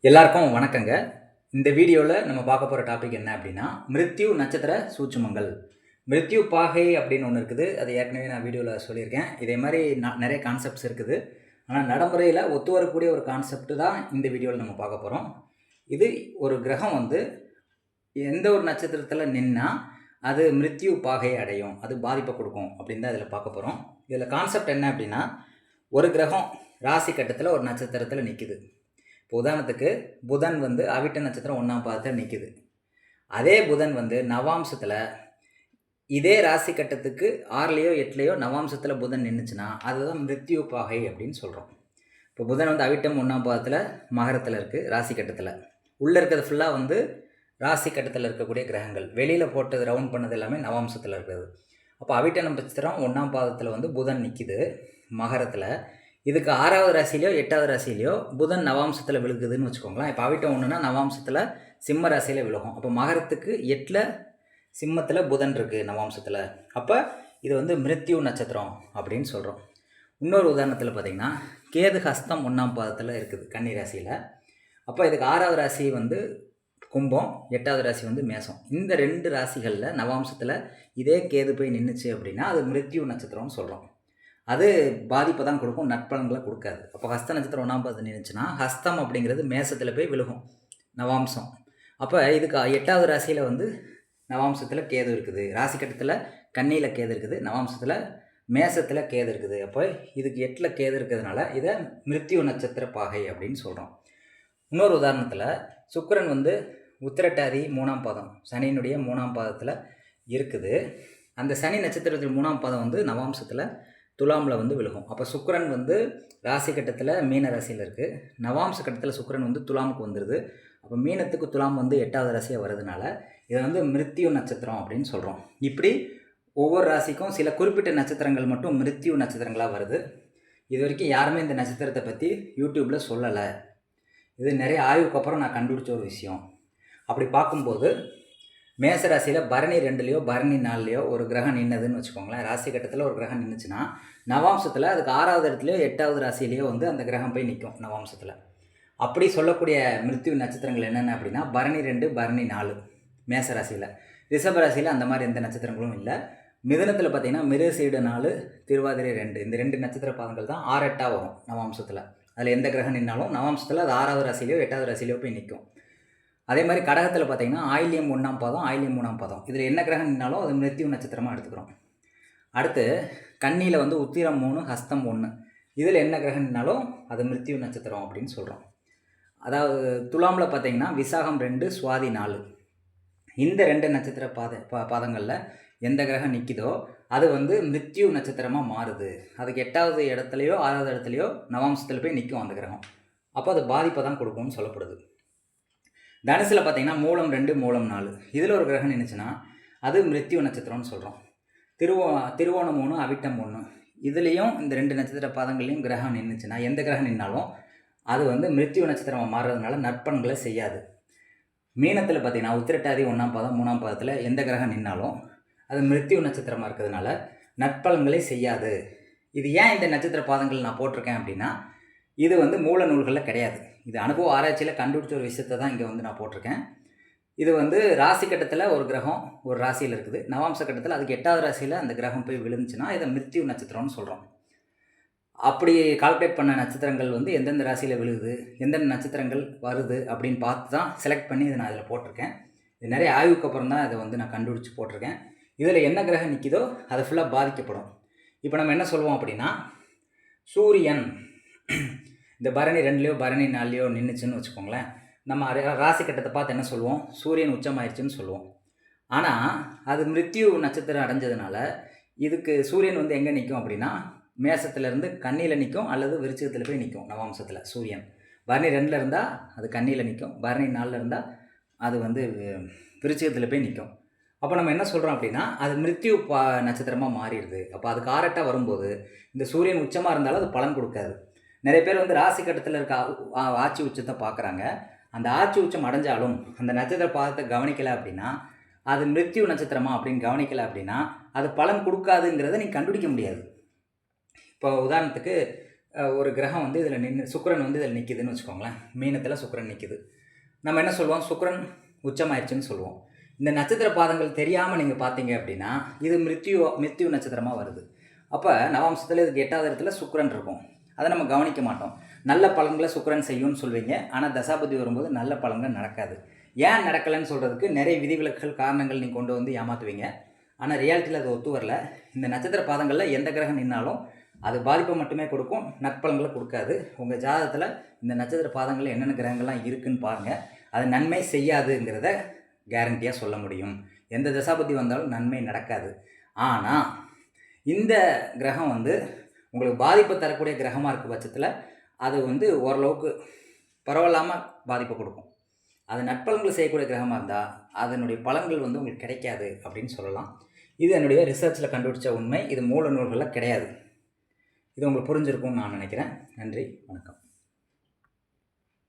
எல்லாருக்கும் வணக்கங்க. இந்த வீடியோவில் நம்ம பார்க்க போகிற டாபிக் என்ன அப்படின்னா, மிருத்யு நட்சத்திர சூட்சுமங்கள். மிருத்யு பாகை அப்படின்னு ஒன்று இருக்குது. அது ஏற்கனவே நான் வீடியோவில் சொல்லியிருக்கேன். இதே மாதிரி நிறைய கான்செப்ட்ஸ் இருக்குது. ஆனால் நடைமுறையில் ஒத்து வரக்கூடிய ஒரு கான்செப்ட் தான் இந்த வீடியோவில் நம்ம பார்க்க போகிறோம். இது ஒரு கிரகம் வந்து எந்த ஒரு நட்சத்திரத்தில் நின்னா அது மிருத்யு பாகை அடையும், அது பாதிப்பை கொடுக்கும் அப்படின்னு தான் இதில் பார்க்க போகிறோம். இதில் கான்செப்ட் என்ன அப்படின்னா, ஒரு கிரகம் ராசி கட்டத்தில் ஒரு நட்சத்திரத்தில் நிற்குது. இப்போ உதாரணத்துக்கு புதன் வந்து அவிட்ட நட்சத்திரம் 1ஆம் பாதத்தில் நிற்குது. அதே புதன் வந்து நவாம்சத்தில் இதே ராசி கட்டத்துக்கு 6லையோ 8லையோ நவாம்சத்தில் புதன் நின்றுச்சுன்னா அதுதான் மிருத்யு பாகை அப்படின்னு சொல்கிறோம். இப்போ புதன் வந்து அவிட்டம் 1ஆம் பாதத்தில் மகரத்தில் இருக்குது, ராசி கட்டத்தில். உள்ளே இருக்கிறது ஃபுல்லாக வந்து ராசி கட்டத்தில் இருக்கக்கூடிய கிரகங்கள். வெளியில் போட்டது ரவுண்ட் பண்ணது எல்லாமே நவாம்சத்தில் இருக்கிறது. அப்போ அவிட்ட நட்சத்திரம் 1ஆம் பாதத்தில் வந்து புதன் நிற்கிது மகரத்தில். இதுக்கு 6வது ராசிலையோ 8வது ராசிலையோ புதன் நவாம்சத்தில் விழுகுதுன்னு வச்சுக்கோங்களேன். இப்போ அவிட்டம் 1னா நவாம்சத்தில் சிம்ம ராசியில் விழுகும். அப்போ மகரத்துக்கு 8ல் சிம்மத்தில் புதன் இருக்குது நவாம்சத்தில். அப்போ இது வந்து மிருத்யு நட்சத்திரம் அப்படின்னு சொல்கிறோம். இன்னொரு உதாரணத்தில் பார்த்திங்கன்னா கேது ஹஸ்தம் 1ஆம் பாதத்தில் இருக்குது கன்னி ராசியில். அப்போ இதுக்கு 6வது ராசி வந்து கும்பம், 8வது ராசி வந்து மேசம். இந்த 2 ராசிகளில் நவாம்சத்தில் இதே கேது போய் நின்றுச்சு அப்படின்னா அது மிருத்யு நட்சத்திரம்னு சொல்கிறோம். அது பாதிப்பை தான் கொடுக்கும், நட்பலன்களை கொடுக்காது. அப்போ ஹஸ்த நட்சத்திரம் 1ஆம் பாதத்தில் நின்றுச்சுன்னா ஹஸ்தம் அப்படிங்கிறது மேசத்தில் போய் விழுகும், நவாம்சம். அப்போ இதுக்கு 8வது ராசியில் வந்து நவாம்சத்தில் கேது இருக்குது, ராசி கட்டத்தில் கன்னியில் கேது இருக்குது, நவாம்சத்தில் மேசத்தில் கேது இருக்குது. அப்போ இதுக்கு 8ல் கேது இருக்கிறதுனால இதை மிருத்யு நட்சத்திர பாகை அப்படின்னு சொல்கிறோம். இன்னொரு உதாரணத்தில் சுக்கிரன் வந்து உத்திரட்டாதி 3ஆம் பாதம், சனியினுடைய 3ஆம் பாதத்தில் இருக்குது. அந்த சனி நட்சத்திரத்தில் 3ஆம் பாதம் வந்து நவாம்சத்தில் துலாமில் வந்து விழுகும். அப்போ சுக்கிரன் வந்து ராசி கட்டத்தில் மீன ராசியில் இருக்குது, நவாம்ச கட்டத்தில் சுக்கிரன் வந்து துலாமுக்கு வந்துடுது. அப்போ மீனத்துக்கு துலாம் வந்து 8வது ராசியாக வர்றதுனால இதை வந்து மிருத்யு நட்சத்திரம் அப்படின்னு சொல்கிறோம். இப்படி ஒவ்வொரு ராசிக்கும் சில குறிப்பிட்ட நட்சத்திரங்கள் மட்டும் மிருத்யு நட்சத்திரங்களாக வருது. இது வரைக்கும் யாருமே இந்த நட்சத்திரத்தை பற்றி யூடியூப்பில் சொல்லலை. இது நிறைய ஆய்வுக்கு அப்புறம் நான் கண்டுபிடிச்ச ஒரு விஷயம். அப்படி பார்க்கும்போது மேசராசியில் பரணி 2லையோ பரணி 4லையோ ஒரு கிரகம் நின்னதுன்னு வச்சுக்கோங்களேன். ராசி கட்டத்தில் ஒரு கிரகம் நின்றுச்சுன்னா நவாம்சத்தில் அதுக்கு 6வது இடத்துலையோ 8வது ராசியிலையோ வந்து அந்த கிரகம் போய் நிற்கும் நவாம்சத்தில். அப்படி சொல்லக்கூடிய மிருத்யு நட்சத்திரங்கள் என்னென்ன அப்படின்னா பரணி 2, பரணி 4 மேசராசியில். ரிஷபராசியில் அந்த மாதிரி எந்த நட்சத்திரங்களும் இல்லை. மிதுனத்தில் பார்த்திங்கன்னா மிருகசீடு 4, திருவாதிரை 2, இந்த 2 நட்சத்திர பாதங்கள் தான் 6, 8ஆக வரும் நவாம்சத்தில். அதில் எந்த கிரகம் நின்னாலும் நவாம்சத்தில் அது 6வது ராசிலையோ 8வது ராசிலையோ போய் நிற்கும். அதே மாதிரி கடகத்தில் பார்த்திங்கன்னா ஆயில்யம் 1ஆம் பாதம், ஆயில்யம் 3ஆம் பாதம், இதில் என்ன கிரகம் நின்னாலும் அது மிருத்யு நட்சத்திரமாக எடுத்துக்கிறோம். அடுத்து கன்னியில் வந்து உத்திரம் 3, ஹஸ்தம் 1, இதில் என்ன கிரகம் நின்னாலும் அது மிருத்யு நட்சத்திரம் அப்படின்னு சொல்கிறோம். அதாவது துலாமில் பார்த்திங்கன்னா விசாகம் 2, சுவாதி 4, இந்த 2 நட்சத்திர பாதங்களில் எந்த கிரகம் நிற்கிதோ அது வந்து மிருத்யு நட்சத்திரமாக மாறுது. அதுக்கு 8வது இடத்துலையோ 6வது இடத்துலையோ நவாம்சத்தில் போய் நிற்கும் அந்த கிரகம். அப்போ அது பாதிப்பை தான் கொடுக்கும்னு சொல்லப்படுது. தனுசில் பார்த்திங்கன்னா மூலம் 2, மூலம் 4, இதில் ஒரு கிரகம் நின்றுச்சுன்னா அது மிருத்யு நட்சத்திரம்னு சொல்கிறோம். திருவோணம் 3, அவிட்டம் 1, இதுலேயும் இந்த 2 நட்சத்திர பாதங்கள்லையும் கிரகம் நின்றுச்சுன்னா எந்த கிரகம் நின்னாலும் அது வந்து மிருத்யு நட்சத்திரமாக மாறுறதுனால நற்பண்களை செய்யாது. மீனத்தில் பார்த்திங்கன்னா உத்திரட்டாதி 1ஆம் பாதம் 3ஆம் பாதத்தில் எந்த கிரகம் நின்னாலும் அது மிருத்யு நட்சத்திரமாக இருக்கிறதுனால நற்பலன்களை செய்யாது. இது ஏன் இந்த நட்சத்திர பாதங்கள் நான் போட்டிருக்கேன் அப்படின்னா இது வந்து மூல நூல்களில் கிடையாது. இது அனுபவ ஆராய்ச்சியில் கண்டுபிடிச்ச ஒரு விஷயத்தை தான் இங்கே வந்து நான் போட்டிருக்கேன். இது வந்து ராசி கட்டத்தில் ஒரு கிரகம் ஒரு ராசியில் இருக்குது, நவாம்ச கட்டத்தில் அதுக்கு 8வது ராசியில் அந்த கிரகம் போய் விழுந்துச்சுன்னா இதை மிருத்யு நட்சத்திரம்னு சொல்கிறோம். அப்படி கால்குலேட் பண்ண நட்சத்திரங்கள் வந்து எந்தெந்த ராசியில் விழுகுது, எந்தெந்த நட்சத்திரங்கள் வருது அப்படின்னு பார்த்து தான் செலக்ட் பண்ணி இதை நான் இதில் போட்டிருக்கேன். இது நிறைய ஆய்வுக்கு அப்புறம் தான் இதை வந்து நான் கண்டுபிடிச்சி போட்டிருக்கேன். இதில் என்ன கிரகம் நிற்கிதோ அது ஃபுல்லாக பாதிக்கப்படும். இப்போ நம்ம என்ன சொல்லுவோம் அப்படின்னா, சூரியன் இந்த பரணி 2லையோ பரணி 4லையோ நின்றுச்சுன்னு வச்சுக்கோங்களேன், நம்ம ராசி கட்டத்தை பார்த்து என்ன சொல்லுவோம், சூரியன் உச்சமாயிருச்சுன்னு சொல்லுவோம். ஆனால் அது மிருத்யு நட்சத்திரம் அடைஞ்சதுனால இதுக்கு சூரியன் வந்து எங்கே நிற்கும் அப்படின்னா மேசத்துலேருந்து கன்னியில் நிற்கும் அல்லது விருச்சிகத்தில் போய் நிற்கும் நவாம்சத்தில் சூரியன். பரணி 2ல் இருந்தால் அது கன்னியில் நிற்கும், பரணி 4ல் இருந்தால் அது வந்து விருச்சிகத்தில் போய் நிற்கும். அப்போ நம்ம என்ன சொல்கிறோம் அப்படின்னா அது மிருத்யு நட்சத்திரமாக மாறிடுது. அப்போ அதுக்கு 6, 8ஆக வரும்போது இந்த சூரியன் உச்சமாக இருந்தாலும் அது பலன் கொடுக்காது. நிறைய பேர் வந்து ராசி கட்டத்தில் இருக்க ஆட்சி உச்சத்தை பார்க்குறாங்க. அந்த ஆட்சி உச்சம் அடைஞ்சாலும் அந்த நட்சத்திர பாதத்தை கவனிக்கலை அப்படின்னா அது மிருத்யு நட்சத்திரமா அப்படின்னு கவனிக்கலை அப்படின்னா அது பலன் கொடுக்காதுங்கிறத நீங்கள் கண்டுபிடிக்க முடியாது. இப்போ உதாரணத்துக்கு ஒரு கிரகம் வந்து இதில் சுக்கிரன் வந்து இதில் நிற்கிதுன்னு வச்சுக்கோங்களேன். மீனத்தில் சுக்கிரன் நிற்கிது. நம்ம என்ன சொல்லுவோம்? சுக்கிரன் உச்சமாயிருச்சுன்னு சொல்லுவோம். இந்த நட்சத்திர பாதங்கள் தெரியாமல் நீங்கள் பார்த்தீங்க அப்படின்னா இது மிருத்யு நட்சத்திரமாக வருது. அப்போ நவாம்சத்தில் இதுக்கு 8வது இடத்துல சுக்கிரன் இருக்கும். அதை நம்ம கவனிக்க மாட்டோம். நல்ல பலன்களை சுக்கிரன் செய்யும்னு சொல்வீங்க. ஆனால் தசாபதி வரும்போது நல்ல பலன்கள் நடக்காது. ஏன் நடக்கலைன்னு சொல்கிறதுக்கு நிறைய விதிவிலக்குகள் காரணங்கள் நீங்கள் கொண்டு வந்து ஏமாற்றுவீங்க. ஆனால் ரியாலிட்டியில் அது ஒத்து வரல. இந்த நட்சத்திர பாதங்களில் எந்த கிரகம் நின்னாலும் அது பாதிப்பை மட்டுமே கொடுக்கும், நற்பலன்களை கொடுக்காது. உங்கள் ஜாதகத்தில் இந்த நட்சத்திர பாதங்களில் என்னென்ன கிரகங்கள்லாம் இருக்குதுன்னு பாருங்கள். அது நன்மை செய்யாதுங்கிறத கேரண்டியாக சொல்ல முடியும். எந்த தசாபதி வந்தாலும் நன்மை நடக்காது. ஆனால் இந்த கிரகம் வந்து உங்களுக்கு பாதிப்பை தரக்கூடிய கிரகமாக இருக்க பட்சத்தில் அது வந்து ஓரளவுக்கு பரவாயில்லாமல் பாதிப்பை கொடுக்கும். அது நற்பலன்கள் செய்யக்கூடிய கிரகமாக இருந்தால் அதனுடைய பலன்கள் வந்து உங்களுக்கு கிடைக்காது அப்படின்னு சொல்லலாம். இது என்னுடைய ரிசர்ச்சில் கண்டுபிடிச்ச உண்மை. இது மூல நூல்களில் கிடையாது. இது உங்களுக்கு புரிஞ்சிருக்கும்னு நான் நினைக்கிறேன். நன்றி, வணக்கம்.